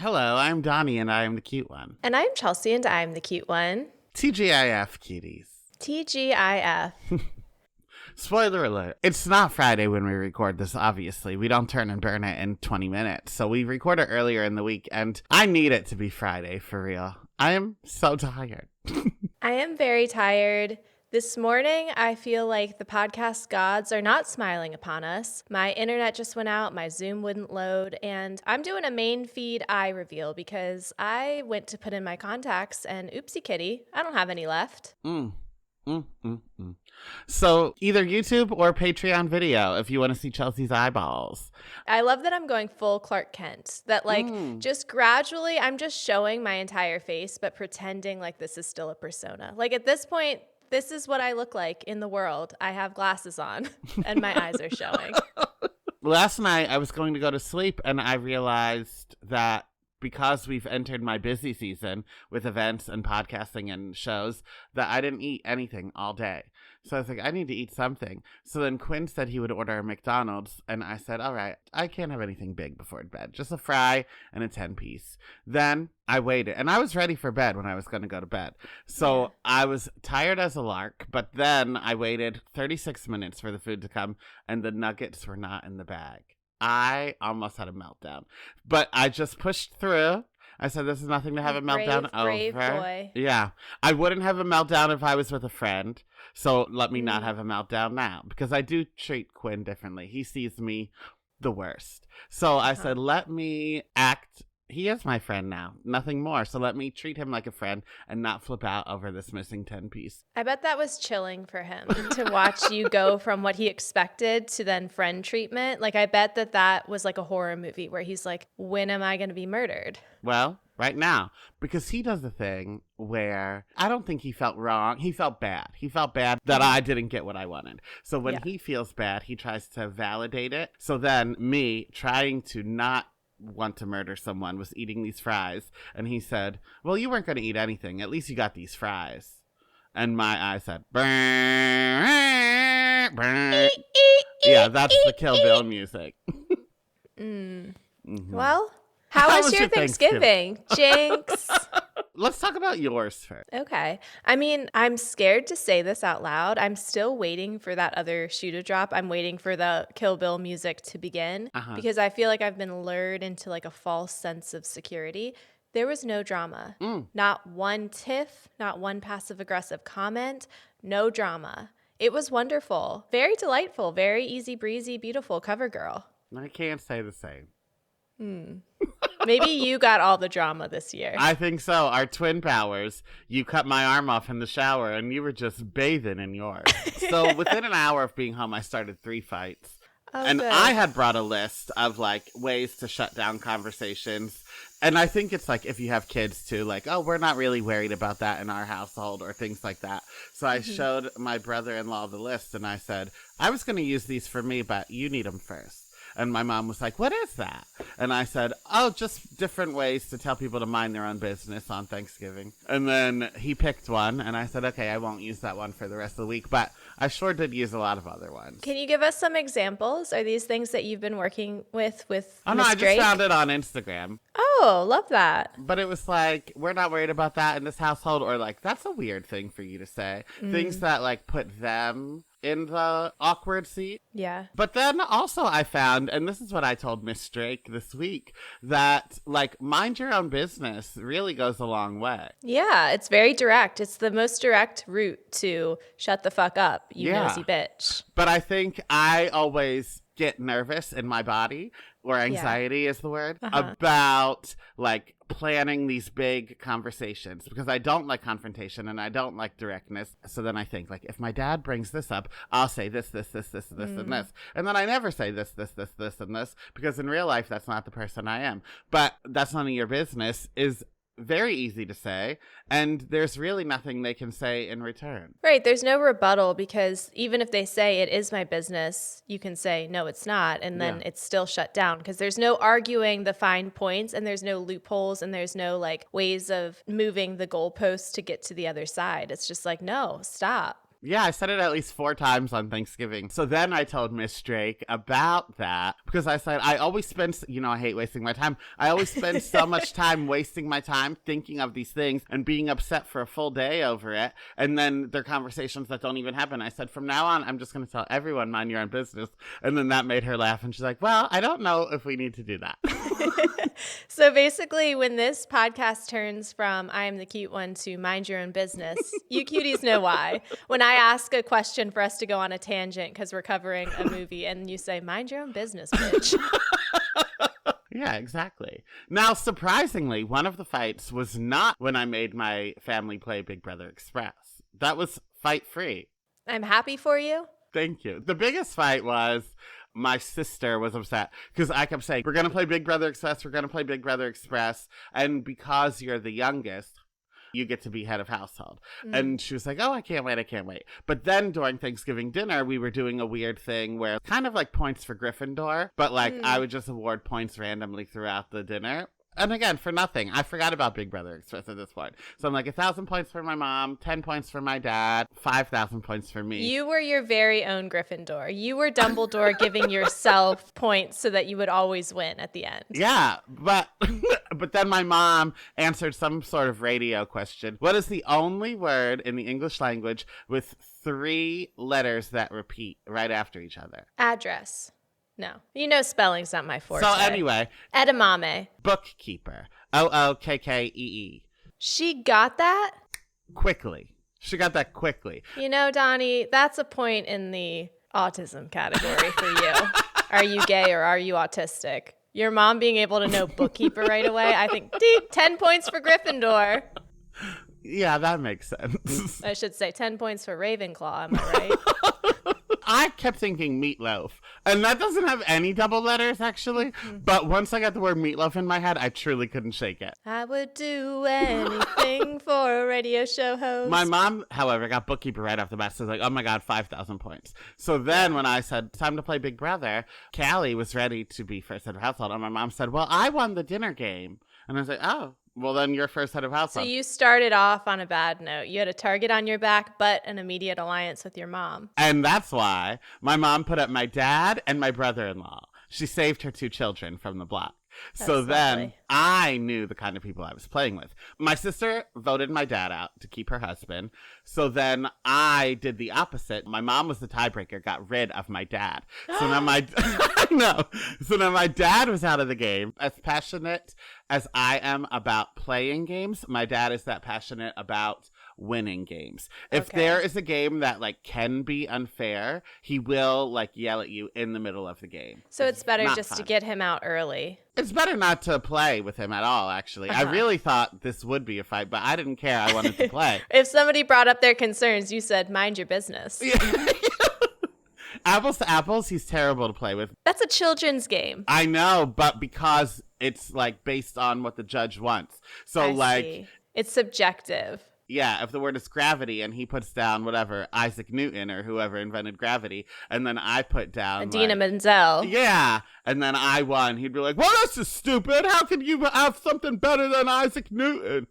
Hello, I'm Donny, and I am the cute one. And I'm Chelsea, and I'm the cute one. TGIF, cuties. TGIF. Spoiler alert. It's not Friday when we record this, obviously. We don't turn and burn it in 20 minutes. So we record it earlier in the week, and I need it to be Friday, for real. I am so tired. I am very tired. This morning, I feel like the podcast gods are not smiling upon us. My internet just went out, my Zoom wouldn't load, and I'm doing a main feed eye reveal because I went to put in my contacts and oopsie kitty, I don't have any left. So either YouTube or Patreon video if you want to see Chelsea's eyeballs. I love that I'm going full Clark Kent. That just gradually I'm just showing my entire face but pretending like this is still a persona. Like at this point, this is what I look like in the world. I have glasses on and my eyes are showing. Last night I was going to go to sleep and I realized that because we've entered my busy season with events and podcasting and shows, that I didn't eat anything all day. So I was like, I need to eat something. So then Quinn said he would order a McDonald's, and I said, all right, I can't have anything big before bed. Just a fry and a 10-piece. Then I waited, and I was ready for bed when I was going to go to bed. So I was tired as a lark, but then I waited 36 minutes for the food to come, and the nuggets were not in the bag. I almost had a meltdown, but I just pushed through. I said, this is nothing to have a meltdown over. Brave boy. Yeah. I wouldn't have a meltdown if I was with a friend. So let me not have a meltdown now, because I do treat Quinn differently. He sees me the worst. So I said, let me act. He is my friend now, nothing more. So let me treat him like a friend and not flip out over this missing 10-piece. I bet that was chilling for him to watch you go from what he expected to then friend treatment. Like, I bet that was like a horror movie where he's like, when am I going to be murdered? Well, right now, because he does a thing where I don't think he felt wrong. He felt bad. He felt bad that I didn't get what I wanted. So when he feels bad, he tries to validate it. So then me trying to not want to murder someone was eating these fries, and he said, well, you weren't going to eat anything, at least you got these fries. And my eye said, yeah, that's the Kill Bill music. Well, how was your Thanksgiving? Jinx. Let's talk about yours first. Okay. I mean, I'm scared to say this out loud. I'm still waiting for that other shoe to drop. I'm waiting for the Kill Bill music to begin because I feel like I've been lured into like a false sense of security. There was no drama. Not one tiff, not one passive-aggressive comment, no drama. It was wonderful. Very delightful, very easy breezy, beautiful cover girl. I can't say the same. Maybe you got all the drama this year. I think so. Our twin powers. You cut my arm off in the shower and you were just bathing in yours. So within an hour of being home, I started 3 fights. And good. I had brought a list of like ways to shut down conversations. And I think it's like if you have kids too, like, oh, we're not really worried about that in our household or things like that. So I showed my brother-in-law the list and I said, I was going to use these for me, but you need them first. And my mom was like, what is that? And I said, oh, just different ways to tell people to mind their own business on Thanksgiving. And then he picked one, and I said, okay, I won't use that one for the rest of the week. But I sure did use a lot of other ones. Can you give us some examples? Are these things that you've been working with Oh, no, Miss Drake? I just found it on Instagram. Oh, love that. But it was like, we're not worried about that in this household. Or like, that's a weird thing for you to say. Things that like put them in the awkward seat. Yeah. But then also I found, and this is what I told Miss Drake this week, that like mind your own business really goes a long way. Yeah, it's very direct. It's the most direct route to shut the fuck up, you nosy bitch. But I think I always get nervous in my body, or anxiety is the word, about like planning these big conversations because I don't like confrontation and I don't like directness. So then I think like if my dad brings this up, I'll say this, and this. And then I never say this, and this because in real life, that's not the person I am. But that's none of your business is very easy to say, and there's really nothing they can say in return. Right. There's no rebuttal because even if they say it is my business, you can say, no, it's not. And then it's still shut down because there's no arguing the fine points and there's no loopholes and there's no like ways of moving the goalposts to get to the other side. It's just like, no, stop. Yeah, I said it at least 4 times on Thanksgiving. So then I told Miss Drake about that because I said, I always spend, I hate wasting my time. I always spend so much time wasting my time thinking of these things and being upset for a full day over it. And then there are conversations that don't even happen. I said, from now on, I'm just going to tell everyone, mind your own business. And then that made her laugh. And she's like, well, I don't know if we need to do that. So basically, when this podcast turns from I am the cute one to mind your own business, you cuties know why. When I ask a question for us to go on a tangent because we're covering a movie and you say, mind your own business, bitch. Yeah, exactly. Now, surprisingly, one of the fights was not when I made my family play Big Brother Express. That was fight-free. I'm happy for you. Thank you. The biggest fight was my sister was upset because I kept saying, we're going to play Big Brother Express, we're going to play Big Brother Express. And because you're the youngest, you get to be head of household. And she was like, oh, I can't wait. But then during Thanksgiving dinner, we were doing a weird thing where kind of like points for Gryffindor, but like I would just award points randomly throughout the dinner. And again, for nothing. I forgot about Big Brother Express at this point. So I'm like 1,000 points for my mom, 10 points for my dad, 5,000 points for me. You were your very own Gryffindor. You were Dumbledore giving yourself points so that you would always win at the end. Yeah, but then my mom answered some sort of radio question. What is the only word in the English language with 3 letters that repeat right after each other? Address. No. Spelling's not my forte. So anyway. Edamame. Bookkeeper. Ookkee. She got that? Quickly. She got that quickly. Donny, that's a point in the autism category for you. Are you gay or are you autistic? Your mom being able to know bookkeeper right away, I think, 10 points for Gryffindor. Yeah, that makes sense. I should say 10 points for Ravenclaw, am I right? I kept thinking meatloaf, and that doesn't have any double letters, actually. But once I got the word meatloaf in my head, I truly couldn't shake it. I would do anything for a radio show host. My mom, however, got bookkeeper right off the bat. So I was like, oh my God, 5,000 points. So then when I said, time to play Big Brother, Callie was ready to be first head of household. And my mom said, well, I won the dinner game. And I was like, oh. Well, then you're first head of household. So you started off on a bad note. You had a target on your back, but an immediate alliance with your mom. And that's why my mom put up my dad and my brother-in-law. She saved her 2 children from the block. So then lovely. I knew the kind of people I was playing with. My sister voted my dad out to keep her husband. So then I did the opposite. My mom was the tiebreaker, got rid of my dad. So now I know. So now my dad was out of the game. As passionate as I am about playing games, my dad is that passionate about winning games. If there is a game that can be unfair, he will yell at you in the middle of the game. So it's better just fun. to get him out early. It's better not to play with him at all, actually. I really thought this would be a fight, but I didn't care. I wanted to play. If somebody brought up their concerns, you said, mind your business. Apples to apples, he's terrible to play with. That's a children's game. I know, but because it's based on what the judge wants. So I see. It's subjective. Yeah, if the word is gravity and he puts down whatever, Isaac Newton or whoever invented gravity, and then I put down Idina Menzel. Yeah, and then I won, he'd be like, well, this is stupid. How can you have something better than Isaac Newton?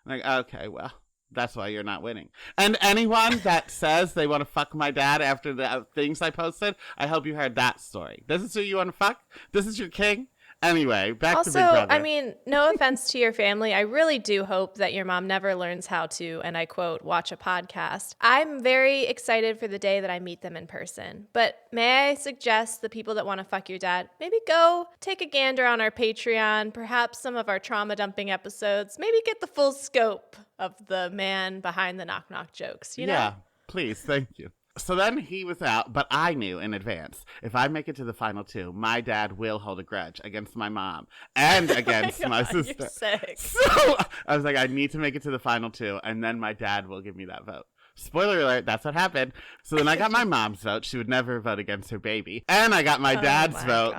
I'm like, okay, well, that's why you're not winning. And anyone that says they want to fuck my dad after the things I posted, I hope you heard that story. This is who you want to fuck? This is your king? Anyway, back to Big Brother. Also, no offense to your family. I really do hope that your mom never learns how to, and I quote, watch a podcast. I'm very excited for the day that I meet them in person. But may I suggest the people that want to fuck your dad, maybe go take a gander on our Patreon, perhaps some of our trauma dumping episodes, maybe get the full scope of the man behind the knock knock jokes, you know? Yeah, please, thank you. So then he was out, but I knew in advance, if I make it to the final 2, my dad will hold a grudge against my mom and against my sister. You're sick. So I was like, I need to make it to the final 2, and then my dad will give me that vote. Spoiler alert, that's what happened. So then I got my mom's vote. She would never vote against her baby. And I got my dad's vote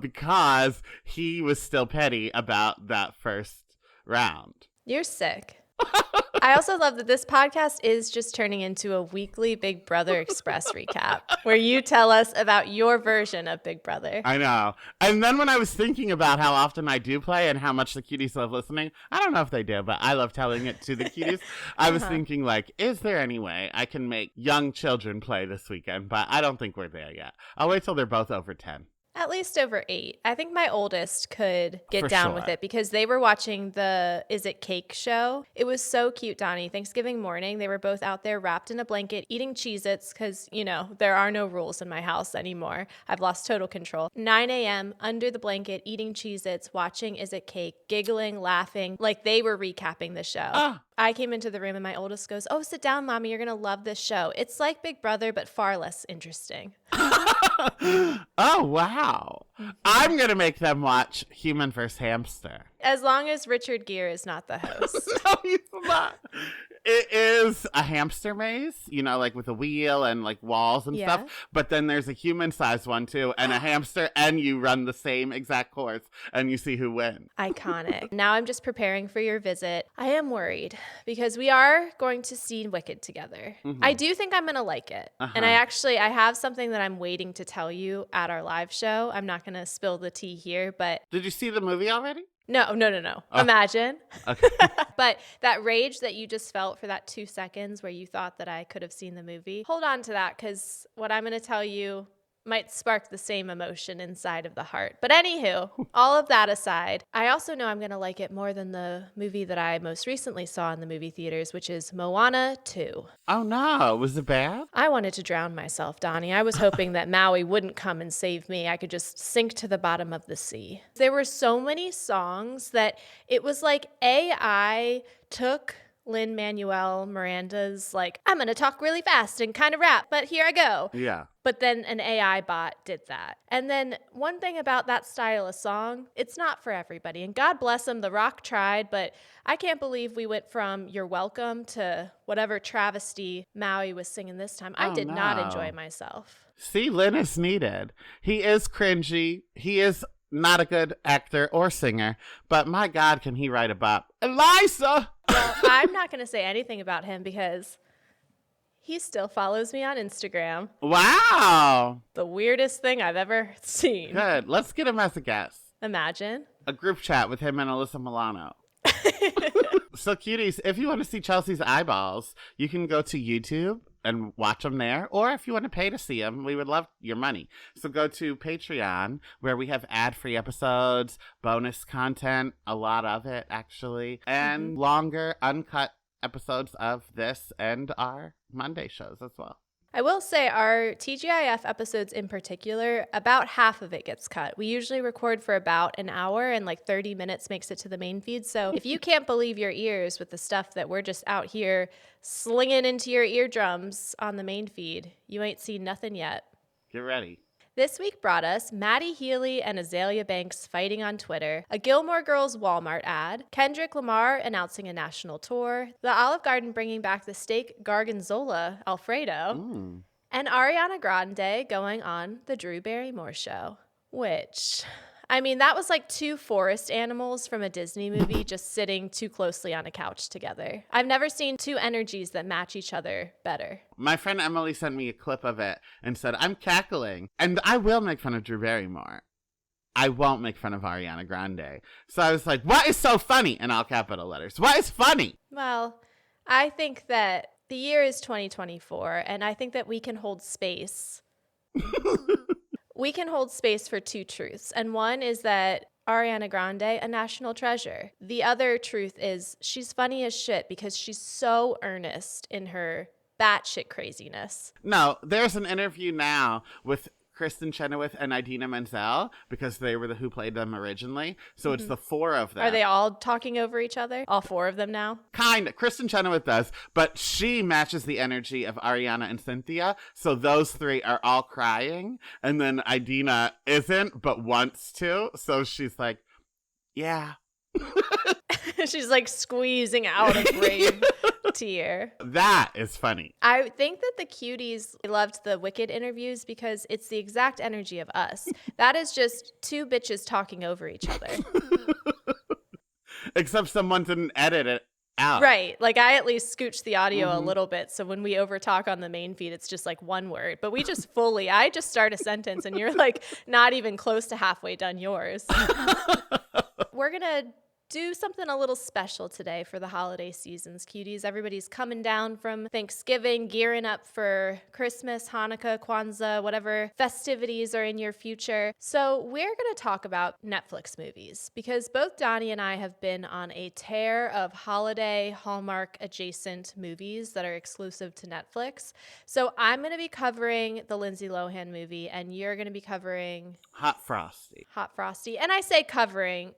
because he was still petty about that first round. You're sick. I also love that this podcast is just turning into a weekly Big Brother Express recap where you tell us about your version of Big Brother. I know. And then when I was thinking about how often I do play and how much the cuties love listening, I don't know if they do, but I love telling it to the cuties. I was thinking, like, is there any way I can make young children play this weekend? But I don't think we're there yet. I'll wait till they're both over 10. At least over 8. I think my oldest could get For down sure. with it because they were watching the Is It Cake show. It was so cute, Donny. Thanksgiving morning, they were both out there wrapped in a blanket eating Cheez-Its because, you know, there are no rules in my house anymore. I've lost total control. 9 a.m. under the blanket eating Cheez-Its, watching Is It Cake, giggling, laughing, like they were recapping the show. Ah. I came into the room and my oldest goes, "Oh, sit down, Mommy. You're going to love this show. It's like Big Brother, but far less interesting." Oh, wow. I'm going to make them watch Human vs. Hamster. As long as Richard Gere is not the host. No, he's not. It is a hamster maze, you know, like with a wheel and like walls and stuff. But then there's a human-sized one too, and a hamster, and you run the same exact course, and you see who wins. Iconic. Now I'm just preparing for your visit. I am worried because we are going to see Wicked together. I do think I'm going to like it. And I have something that I'm waiting to tell you at our live show. I'm not going to spill the tea here, but... Did you see the movie already? No. Oh. Imagine. Okay. But that rage that you just felt for that 2 seconds where you thought that I could have seen the movie, hold on to that because what I'm going to tell you might spark the same emotion inside of the heart. But anywho, all of that aside, I also know I'm going to like it more than the movie that I most recently saw in the movie theaters, which is Moana 2. Oh, no. Was it bad? I wanted to drown myself, Donny. I was hoping that Maui wouldn't come and save me. I could just sink to the bottom of the sea. There were so many songs that it was like AI took Lin-Manuel Miranda's like, I'm going to talk really fast and kind of rap, but here I go. Yeah. But then an AI bot did that. And then one thing about that style of song, it's not for everybody. And God bless them, The Rock tried, but I can't believe we went from You're Welcome to whatever travesty Maui was singing this time. I did not enjoy myself. See, Lin is needed. He is cringy. He is not a good actor or singer, but my God, can he write a bop? Eliza! Well, I'm not going to say anything about him because he still follows me on Instagram. Wow. The weirdest thing I've ever seen. Good. Let's get him as a guest. Imagine. A group chat with him and Alyssa Milano. So, cuties, if you want to see Chelsea's eyeballs, you can go to YouTube and watch them there. Or if you want to pay to see them, we would love your money. So go to Patreon, where we have ad-free episodes, bonus content, a lot of it, actually, and longer, uncut episodes of this and our Monday shows as well. I will say our TGIF episodes in particular, about half of it gets cut. We usually record for about an hour and like 30 minutes makes it to the main feed. So if you can't believe your ears with the stuff that we're just out here slinging into your eardrums on the main feed, you ain't seen nothing yet. Get ready. This week brought us Maddie Healy and Azalea Banks fighting on Twitter, a Gilmore Girls Walmart ad, Kendrick Lamar announcing a national tour, the Olive Garden bringing back the steak Gargonzola Alfredo, and Ariana Grande going on the Drew Barrymore show. Which, I mean, that was like two forest animals from a Disney movie just sitting too closely on a couch together. I've never seen two energies that match each other better. My friend Emily sent me a clip of it and said, I'm cackling. And I will make fun of Drew Barrymore. I won't make fun of Ariana Grande. So I was like, what is so funny? In all capital letters. What is funny? Well, I think that the year is 2024, and I think that we can hold space. We can hold space for two truths. And one is that Ariana Grande, a national treasure. The other truth is she's funny as shit because she's so earnest in her batshit craziness. No, there's an interview now with Kristen Chenoweth and Idina Menzel because they were the who played them originally. So it's the four of them. Are they all talking over each other? All four of them now? Kind of. Kristen Chenoweth does, but she matches the energy of Ariana and Cynthia. So those three are all crying. And then Idina isn't, but wants to. So she's like, yeah. She's like squeezing out a brave tear. That is funny. I think that the Cuties loved the Wicked interviews because it's the exact energy of us. That is just two bitches talking over each other. Except someone didn't edit it out. Right. Like I at least scooch the audio a little bit. So when we overtalk on the main feed, it's just like one word. But we just I just start a sentence and you're like not even close to halfway done yours. We're going to do something a little special today for the holiday seasons, cuties. Everybody's coming down from Thanksgiving, gearing up for Christmas, Hanukkah, Kwanzaa, whatever festivities are in your future. So we're going to talk about Netflix movies because both Donny and I have been on a tear of holiday Hallmark adjacent movies that are exclusive to Netflix. So I'm going to be covering the Lindsay Lohan movie and you're going to be covering Hot Frosty. And I say covering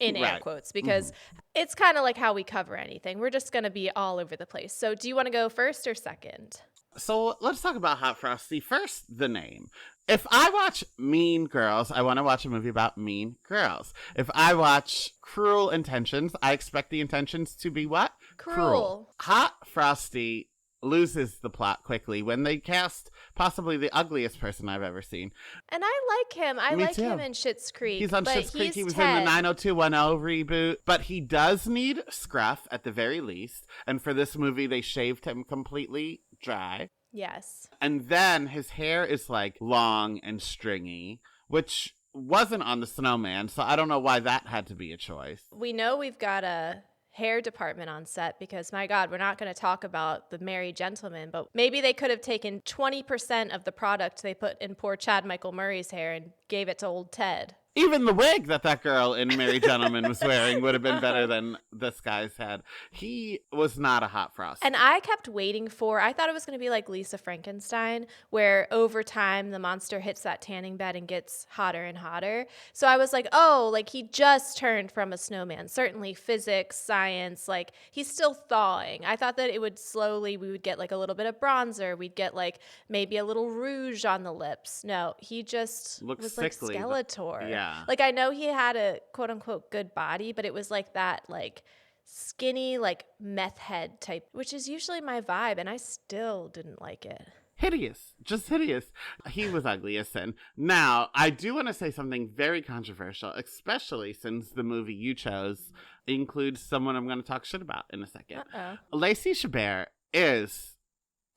in air quotes, because it's kind of like how we cover anything. We're just going to be all over the place. So do you want to go first or second? So let's talk about Hot Frosty. First, the name. If I watch Mean Girls, I want to watch a movie about mean girls. If I watch Cruel Intentions, I expect the intentions to be what? Cruel. Hot Frosty loses the plot quickly when they cast possibly the ugliest person I've ever seen. And I like him. I like him in Schitt's Creek. He's on Schitt's Creek. He was Ted. in the 90210 reboot. But he does need scruff at the very least. And for this movie, they shaved him completely dry. Yes. And then his hair is like long and stringy, which wasn't on the Snowman. So I don't know why that had to be a choice. We know we've got a hair department on set because, my God, we're not going to talk about the Merry Gentleman, but maybe they could have taken 20% of the product they put in poor Chad Michael Murray's hair and gave it to old Ted. Even the wig that girl in Merry Gentleman was wearing would have been better than this guy's head. He was not a Hot Frost. And I kept waiting I thought it was going to be like Lisa Frankenstein, where over time the monster hits that tanning bed and gets hotter and hotter. So I was like, oh, like he just turned from a snowman. Certainly physics, science, like he's still thawing. I thought that it would we would get like a little bit of bronzer. We'd get like maybe a little rouge on the lips. No, he just was sickly. Like Skeletor. Yeah. Like I know he had a quote unquote good body, but it was like that like skinny like meth head type, which is usually my vibe, and I still didn't like it. Hideous. Just hideous. He was ugly as sin. Now, I do want to say something very controversial, especially since the movie you chose includes someone I'm going to talk shit about in a second. Lacey Chabert is,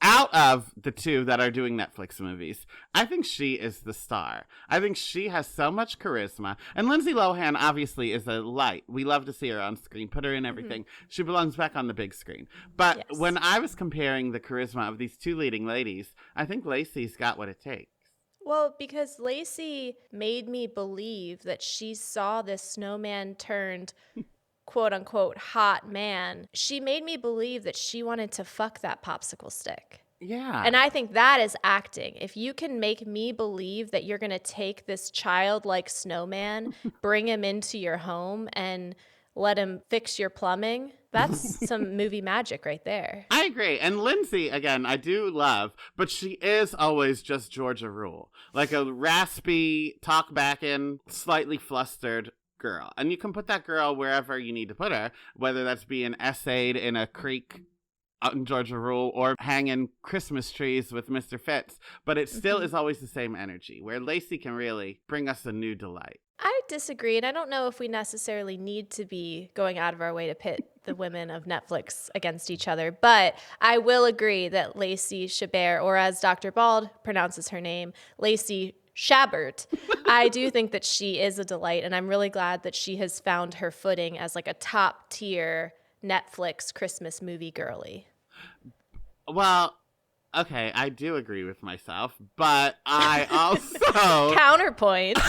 out of the two that are doing Netflix movies, I think she is the star. I think she has so much charisma. And Lindsay Lohan obviously is a light. We love to see her on screen. Put her in everything. She belongs back on the big screen. But when I was comparing the charisma of these two leading ladies, I think Lacey's got what it takes. Well, because Lacey made me believe that she saw this snowman turned quote unquote hot man. She made me believe that she wanted to fuck that popsicle stick. Yeah. And I think that is acting. If you can make me believe that you're going to take this childlike snowman, bring him into your home and let him fix your plumbing, that's some movie magic right there. I agree. And Lindsay, again, I do love, but she is always just Georgia Rule. Like a raspy, talk back in, slightly flustered girl. And you can put that girl wherever you need to put her, whether that's being essayed in a creek out in Georgia Rule or hanging Christmas trees with Mr. Fitz. But it still is always the same energy, where Lacey can really bring us a new delight. I disagree, and I don't know if we necessarily need to be going out of our way to pit the women of Netflix against each other, but I will agree that Lacey Chabert, or as Dr. Bald pronounces her name, Lacey Chabert, I do think that she is a delight, and I'm really glad that she has found her footing as like a top tier Netflix Christmas movie girly. Well, okay, I do agree with myself, but I also... Counterpoint.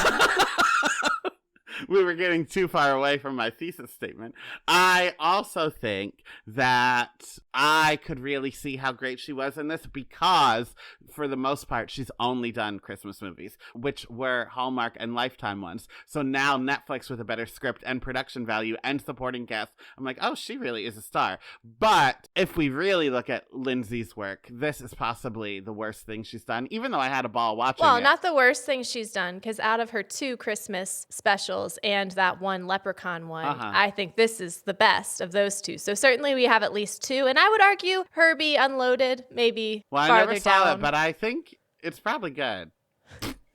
We were getting too far away from my thesis statement. I also think that I could really see how great she was in this because, for the most part, she's only done Christmas movies, which were Hallmark and Lifetime ones. So now Netflix with a better script and production value and supporting cast, I'm like, oh, she really is a star. But if we really look at Lindsay's work, this is possibly the worst thing she's done, even though I had a ball watching it. Well, not the worst thing she's done, because out of her 2 Christmas specials and that one Leprechaun one, I think this is the best of those 2. So certainly we have at least 2, and I would argue Herbie Unloaded maybe farther down. I never saw it, but I think it's probably good.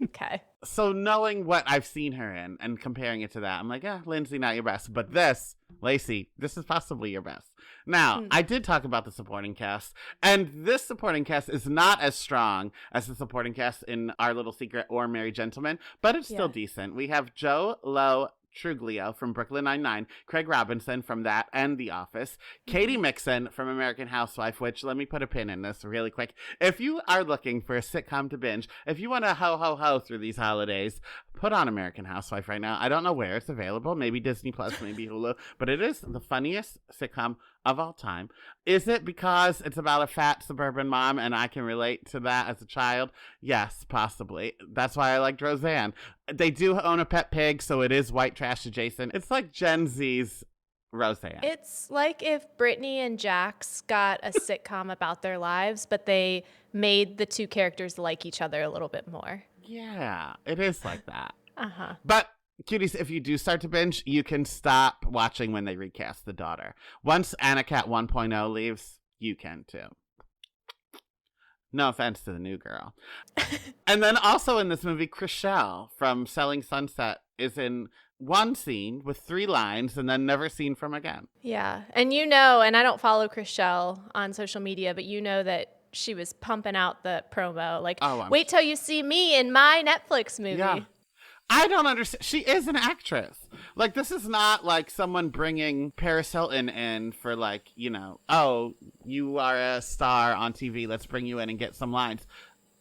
Okay. So knowing what I've seen her in and comparing it to that, I'm like, Lindsay, not your best. But this, Lacey, this is possibly your best. Now, I did talk about the supporting cast, and this supporting cast is not as strong as the supporting cast in Our Little Secret or Merry Gentlemen, but it's still decent. We have Joe Lo Truglio from Brooklyn Nine-Nine, Craig Robinson from that and The Office, Katie Mixon from American Housewife, which, let me put a pin in this really quick. If you are looking for a sitcom to binge, if you want to ho through these holidays, put on American Housewife right now. I don't know where it's available, maybe Disney Plus, maybe Hulu, but it is the funniest sitcom of all time. Is it because it's about a fat suburban mom and I can relate to that as a child? Yes, possibly. That's why I liked Roseanne. They do own a pet pig, so it is white trash adjacent. It's like Gen Z's Roseanne. It's like if Brittany and Jax got a sitcom about their lives, but they made the two characters like each other a little bit more. Yeah, it is like that. Uh-huh. But Cuties, if you do start to binge, you can stop watching when they recast the daughter. Once Anna Cat 1.0 leaves, you can too. No offense to the new girl. And then also in this movie, Chrishell from Selling Sunset is in one scene with 3 lines and then never seen from again. Yeah. And and I don't follow Chrishell on social media, but that she was pumping out the promo. Like, wait till you see me in my Netflix movie. Yeah. I don't understand. She is an actress. Like, this is not like someone bringing Paris Hilton in for like, oh, you are a star on TV. Let's bring you in and get some lines.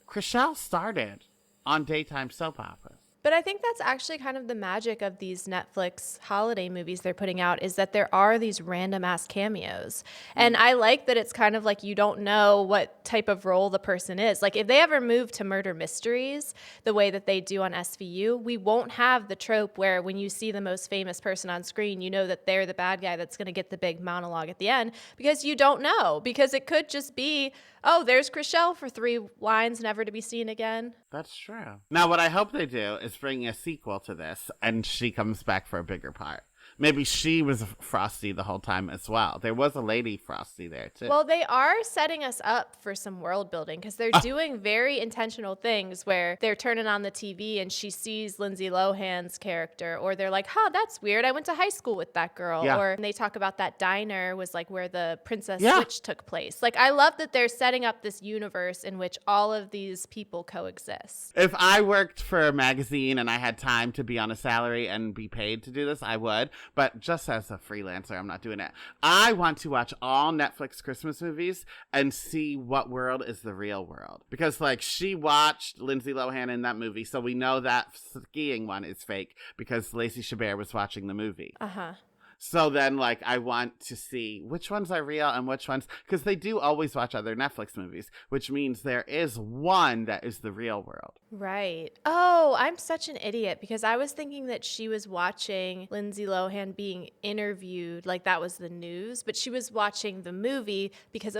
Chrishell started on daytime soap operas. But I think that's actually kind of the magic of these Netflix holiday movies they're putting out, is that there are these random ass cameos. And I like that it's kind of like you don't know what type of role the person is. Like if they ever move to murder mysteries the way that they do on SVU, we won't have the trope where when you see the most famous person on screen, you know that they're the bad guy that's going to get the big monologue at the end, because you don't know. Because it could just be, oh, there's Chrishell for 3 lines, never to be seen again. That's true. Now, what I hope they do is bring a sequel to this, and she comes back for a bigger part. Maybe she was Frosty the whole time as well. There was a lady Frosty there, too. Well, they are setting us up for some world building, because they're doing very intentional things where they're turning on the TV and she sees Lindsay Lohan's character, or they're like, that's weird. I went to high school with that girl. Yeah. Or they talk about that diner was like where the Princess Switch took place. Like, I love that they're setting up this universe in which all of these people coexist. If I worked for a magazine and I had time to be on a salary and be paid to do this, I would. But just as a freelancer, I'm not doing it. I want to watch all Netflix Christmas movies and see what world is the real world. Because, like, she watched Lindsay Lohan in that movie, so we know that skiing one is fake because Lacey Chabert was watching the movie. Uh-huh. So then, like, I want to see which ones are real and which ones, because they do always watch other Netflix movies, which means there is one that is the real world. Right. Oh, I'm such an idiot, because I was thinking that she was watching Lindsay Lohan being interviewed, like that was the news, but she was watching the movie because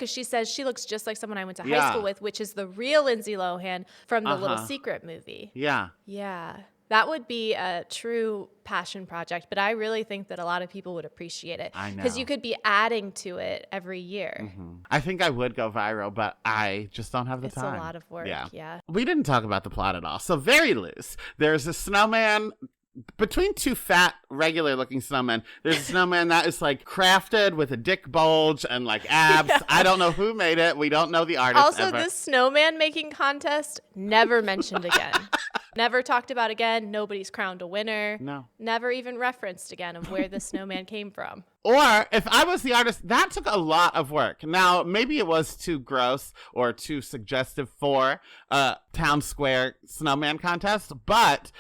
she says she looks just like someone I went to high school with, which is the real Lindsay Lohan from the Little Secret movie. Yeah. Yeah. That would be a true passion project, but I really think that a lot of people would appreciate it. I know. Because you could be adding to it every year. Mm-hmm. I think I would go viral, but I just don't have the time. It's a lot of work, yeah. We didn't talk about the plot at all. So very loose. There's a snowman. Between 2 fat, regular-looking snowmen, there's a snowman that is, like, crafted with a dick bulge and, like, abs. Yeah. I don't know who made it. We don't know the artist Also, ever. this snowman making contest, never mentioned again. Never talked about again. Nobody's crowned a winner. No. Never even referenced again of where the snowman came from. Or, if I was the artist, that took a lot of work. Now, maybe it was too gross or too suggestive for a town square snowman contest, but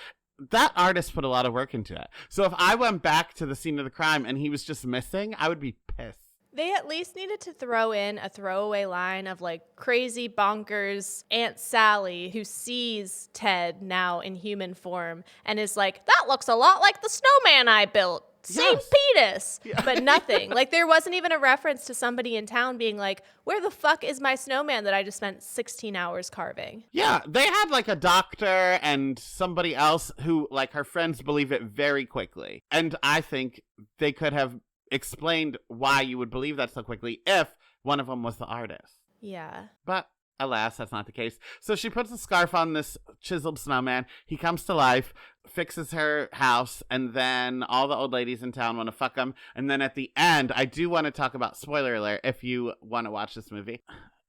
that artist put a lot of work into it. So if I went back to the scene of the crime and he was just missing, I would be pissed. They at least needed to throw in a throwaway line of like crazy bonkers Aunt Sally who sees Ted now in human form and is like, that looks a lot like the snowman I built. Same penis, but nothing. Like there wasn't even a reference to somebody in town being like, where the fuck is my snowman that I just spent 16 hours carving? Yeah, they had like a doctor and somebody else who like her friends believe it very quickly. And I think they could have explained why you would believe that so quickly if one of them was the artist. Yeah. But alas, that's not the case. So she puts a scarf on this chiseled snowman. He comes to life. fixes her house, and then all the old ladies in town want to fuck him. And then at the end, I do want to talk about, spoiler alert, if you want to watch this movie.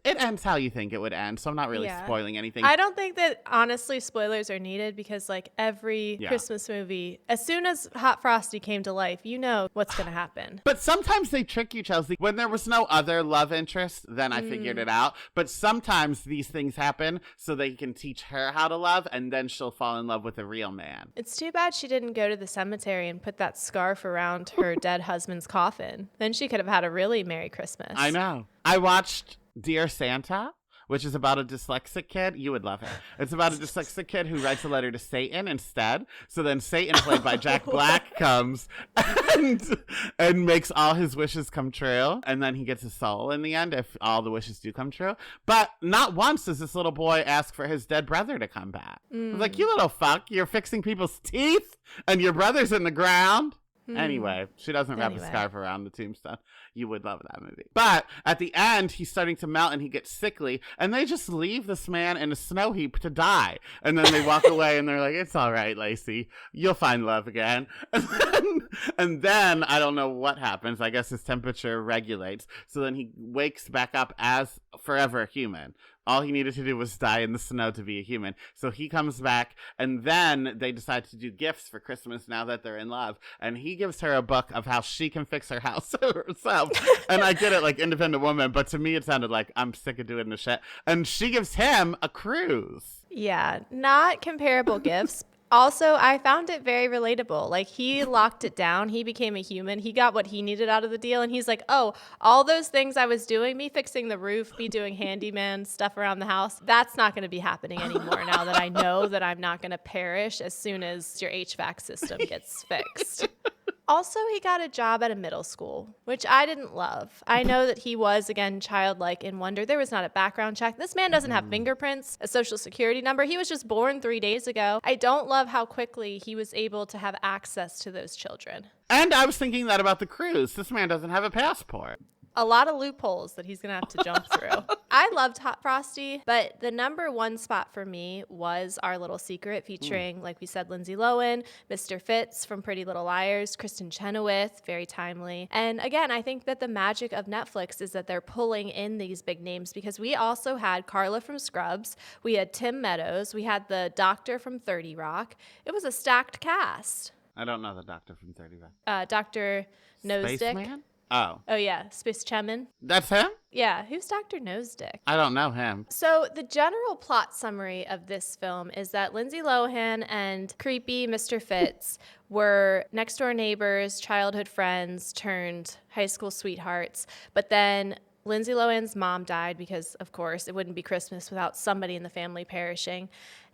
It ends how you think it would end, so I'm not really spoiling anything. I don't think that, honestly, spoilers are needed because, like, every Christmas movie, as soon as Hot Frosty came to life, you know what's going to happen. But sometimes they trick you, Chelsea. When there was no other love interest, then I figured it out. But sometimes these things happen so they can teach her how to love, and then she'll fall in love with a real man. It's too bad she didn't go to the cemetery and put that scarf around her dead husband's coffin. Then she could have had a really Merry Christmas. I know. I watched Dear Santa, which is about a dyslexic kid. You would love it. It's about a dyslexic kid who writes a letter to Satan instead. So then Satan, played by Jack Black, comes and makes all his wishes come true. And then he gets a soul in the end if all the wishes do come true. But not once does this little boy ask for his dead brother to come back. I'm like, you little fuck, you're fixing people's teeth and your brother's in the ground. Anyway, she doesn't wrap a scarf around the tombstone. You would love that movie. But at the end, he's starting to melt and he gets sickly. And they just leave this man in a snow heap to die. And then they walk away and they're like, it's all right, Lacey. You'll find love again. And then I don't know what happens. I guess his temperature regulates. So then he wakes back up as forever a human. All he needed to do was die in the snow to be a human. So he comes back, and then they decide to do gifts for Christmas now that they're in love. And he gives her a book of how she can fix her house herself. And I get it, like, independent woman, but to me it sounded like I'm sick of doing this shit. And she gives him a cruise. Yeah, not comparable gifts. Also, I found it very relatable. Like, he locked it down. He became a human. He got what he needed out of the deal. And he's like, oh, all those things I was doing, me fixing the roof, me doing handyman stuff around the house, that's not going to be happening anymore now that I know that I'm not going to perish as soon as your HVAC system gets fixed. Also, he got a job at a middle school, which I didn't love. I know that he was, again, childlike in wonder. There was not a background check. This man doesn't have fingerprints, a social security number. He was just born 3 days ago. I don't love how quickly he was able to have access to those children. And I was thinking that about the cruise. This man doesn't have a passport. A lot of loopholes that he's going to have to jump through. I loved Hot Frosty, but the number one spot for me was Our Little Secret, featuring, like we said, Lindsay Lohan, Mr. Fitz from Pretty Little Liars, Kristen Chenoweth, very timely. And again, I think that the magic of Netflix is that they're pulling in these big names, because we also had Carla from Scrubs, we had Tim Meadows, we had the doctor from 30 Rock. It was a stacked cast. I don't know the doctor from 30 Rock. Dr. Nosedick. Spaceman? Oh, yeah, Spiss Chemin. That's him? Yeah, who's Dr. Nosedick? I don't know him. So the general plot summary of this film is that Lindsay Lohan and creepy Mr. Fitz were next door neighbors, childhood friends turned high school sweethearts. But then Lindsay Lohan's mom died because, of course, it wouldn't be Christmas without somebody in the family perishing.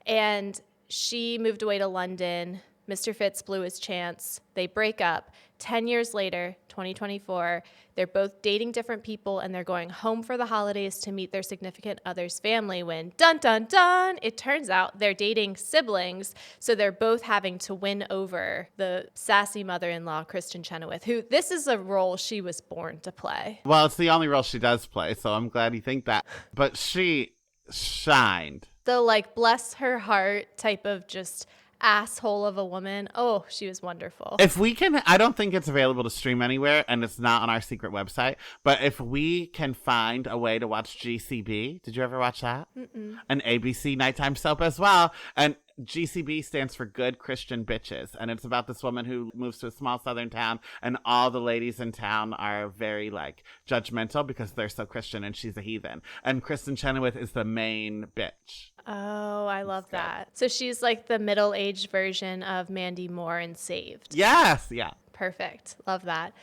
And she moved away to London. Mr. Fitz blew his chance. They break up. 10 years later, 2024, they're both dating different people, and they're going home for the holidays to meet their significant other's family when, dun, dun, dun, it turns out they're dating siblings, so they're both having to win over the sassy mother-in-law, Kristen Chenoweth, who this is a role she was born to play. Well, it's the only role she does play, so I'm glad you think that. But she shined. The, like, bless her heart type of just asshole of a woman. Oh, she was wonderful. If we can, I don't think it's available to stream anywhere, and it's not on our secret website, but if we can find a way to watch GCB, did you ever watch that? Mm-mm. An ABC nighttime soap as well. And GCB stands for Good Christian Bitches, and it's about this woman who moves to a small southern town, and all the ladies in town are very, like, judgmental because they're so Christian and she's a heathen. And Kristen Chenoweth is the main bitch. Oh, I love that. So she's like the middle-aged version of Mandy Moore in Saved. Yes, yeah. Perfect. Love that.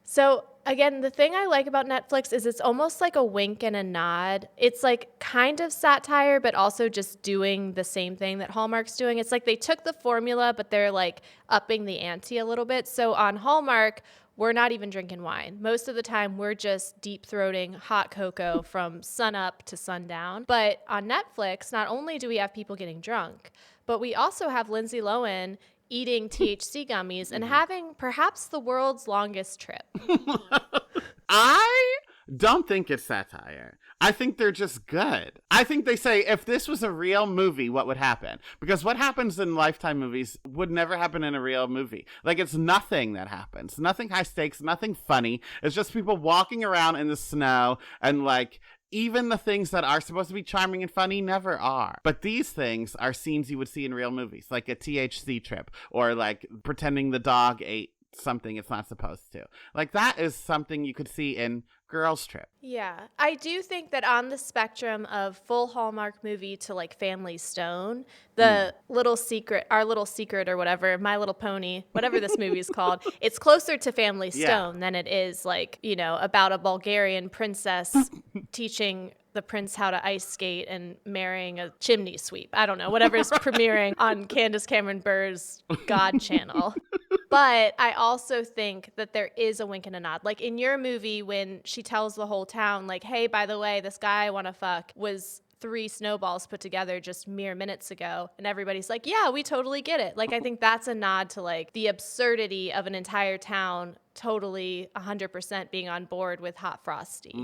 So again, the thing I like about Netflix is it's almost like a wink and a nod. It's like kind of satire, but also just doing the same thing that Hallmark's doing. It's like they took the formula, but they're like upping the ante a little bit. So on Hallmark, we're not even drinking wine. Most of the time, we're just deep-throating hot cocoa from sunup to sundown. But on Netflix, not only do we have people getting drunk, but we also have Lindsay Lohan eating THC gummies and having perhaps the world's longest trip. I don't think it's satire. I think they're just good. I think they say, if this was a real movie, what would happen? Because what happens in Lifetime movies would never happen in a real movie. Like, it's nothing that happens. Nothing high stakes, nothing funny. It's just people walking around in the snow, and like, even the things that are supposed to be charming and funny never are. But these things are scenes you would see in real movies, like a THC trip, or like pretending the dog ate something it's not supposed to. Like, that is something you could see in Girls Trip. Yeah. I do think that on the spectrum of full Hallmark movie to like Family Stone, the Little Secret, Our Little Secret or whatever, My Little Pony, whatever this movie is called, it's closer to Family Stone than it is like, you know, about a Bulgarian princess teaching the prince how to ice skate and marrying a chimney sweep. I don't know, whatever is premiering on Candace Cameron Burr's God channel. But I also think that there is a wink and a nod. Like in your movie, when she tells the whole town, like, hey, by the way, this guy I want to fuck was 3 snowballs put together just mere minutes ago. And everybody's like, yeah, we totally get it. Like, I think that's a nod to like the absurdity of an entire town totally 100% being on board with Hot Frosty.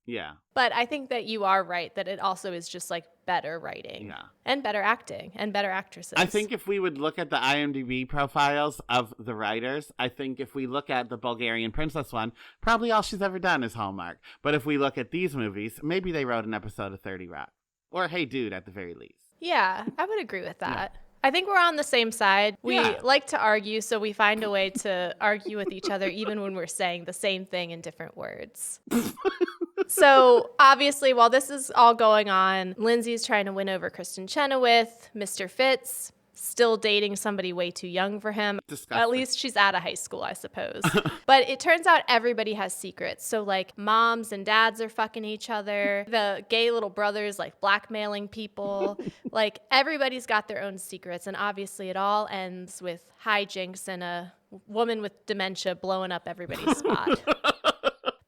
Yeah. But I think that you are right that it also is just like better writing. Yeah. And better acting and better actresses. I think if we would look at the IMDb profiles of the writers, I think if we look at the Bulgarian princess one, probably all she's ever done is Hallmark. But if we look at these movies, maybe they wrote an episode of 30 Rock. Or Hey Dude at the very least. Yeah, I would agree with that. Yeah. I think we're on the same side. We like to argue, so we find a way to argue with each other even when we're saying the same thing in different words. So obviously, while this is all going on, Lindsay's trying to win over Kristen Chenoweth. Mr. Fitz still dating somebody way too young for him. Disgusting. At least she's out of high school, I suppose. But it turns out everybody has secrets. So like moms and dads are fucking each other. The gay little brothers like blackmailing people. Like everybody's got their own secrets. And obviously it all ends with hijinks and a woman with dementia blowing up everybody's spot.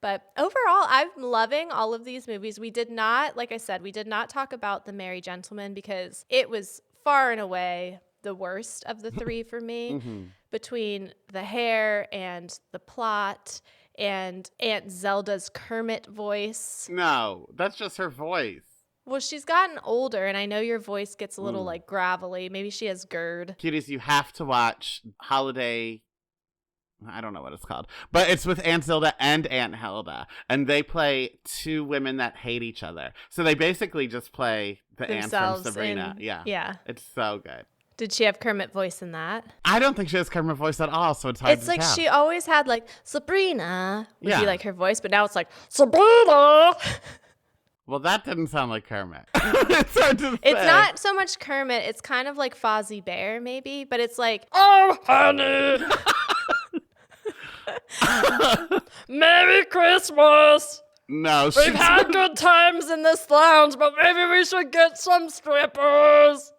But overall, I'm loving all of these movies. We did not, like I said, we did not talk about The Merry Gentleman because it was far and away the worst of the 3 for me. Between the hair and the plot and Aunt Zelda's Kermit voice. No, that's just her voice. Well, she's gotten older, and I know your voice gets a little like gravelly. Maybe she has GERD. Cuties, you have to watch Holiday... I don't know what it's called, but it's with Aunt Zilda and Aunt Helda, and they play 2 women that hate each other. So they basically just play the aunt from Sabrina. Yeah. It's so good. Did she have Kermit voice in that? I don't think she has Kermit voice at all, so it's hard to tell. It's like she always had like Sabrina would be like her voice, but now it's like Sabrina. Well, that didn't sound like Kermit. It's hard to say. It's not so much Kermit. It's kind of like Fozzie Bear, maybe, but it's like, oh, honey. Merry Christmas. No, we've had good times in this lounge, but maybe we should get some strippers.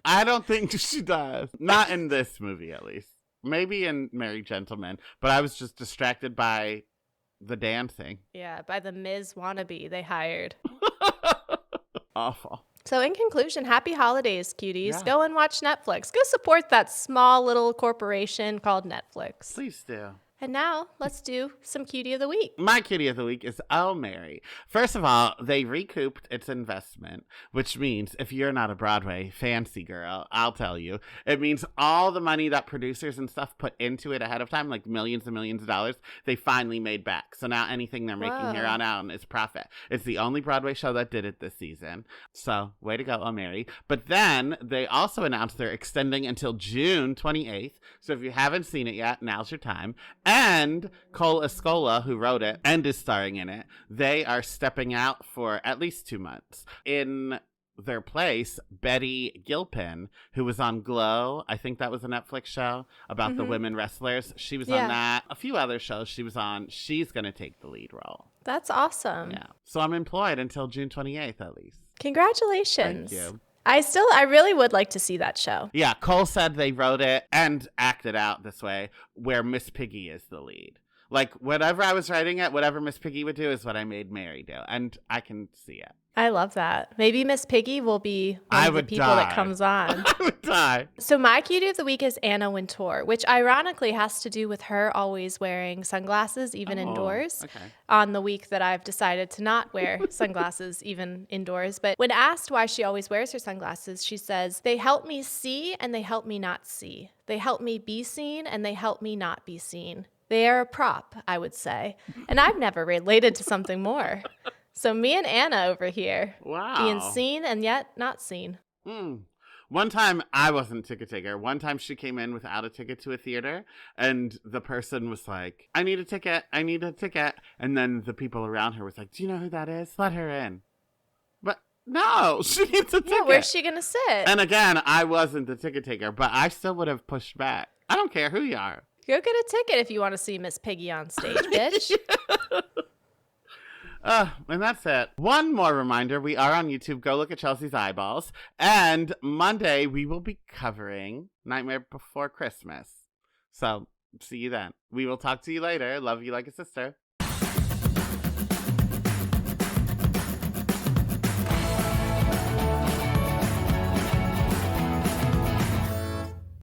I don't think she does. Not in this movie, at least. Maybe in Merry Gentleman, but I was just distracted by the dancing. Yeah, by the Ms. wannabe they hired. Awful. So in conclusion, happy holidays, cuties. Yeah. Go and watch Netflix. Go support that small little corporation called Netflix. Please do. And now, let's do some Cutie of the Week. My Cutie of the Week is Oh Mary. First of all, they recouped its investment, which means if you're not a Broadway fancy girl, I'll tell you, it means all the money that producers and stuff put into it ahead of time, like millions and millions of dollars, they finally made back. So now anything they're making here on out is profit. It's the only Broadway show that did it this season. So, way to go, Oh Mary. But then they also announced they're extending until June 28th. So if you haven't seen it yet, now's your time. And Cole Escola, who wrote it and is starring in it, they are stepping out for at least 2 months. In their place, Betty Gilpin, who was on Glow, I think that was a Netflix show about the women wrestlers. She was on that. A few other shows she was on. She's going to take the lead role. That's awesome. Yeah. So I'm employed until June 28th at least. Congratulations. Thank you. I really would like to see that show. Yeah, Cole said they wrote it and acted out this way, where Miss Piggy is the lead. Like, whatever I was writing it, whatever Miss Piggy would do is what I made Mary do. And I can see it. I love that. Maybe Miss Piggy will be one of the people that comes on. I would die. So my cutie of the week is Anna Wintour, which ironically has to do with her always wearing sunglasses, even indoors, on the week that I've decided to not wear sunglasses, even indoors. But when asked why she always wears her sunglasses, she says, they help me see and they help me not see. They help me be seen and they help me not be seen. They are a prop, I would say. And I've never related to something more. So me and Anna over here, being seen and yet not seen. One time, I wasn't a ticket taker. One time she came in without a ticket to a theater, and the person was like, I need a ticket. I need a ticket. And then the people around her was like, do you know who that is? Let her in. But no, she needs a ticket. Yeah, where's she going to sit? And again, I wasn't the ticket taker, but I still would have pushed back. I don't care who you are. Go get a ticket if you want to see Miss Piggy on stage, bitch. And that's it. One more reminder, we are on YouTube. Go look at Chelsea's eyeballs. And Monday, we will be covering Nightmare Before Christmas. So, see you then. We will talk to you later. Love you like a sister.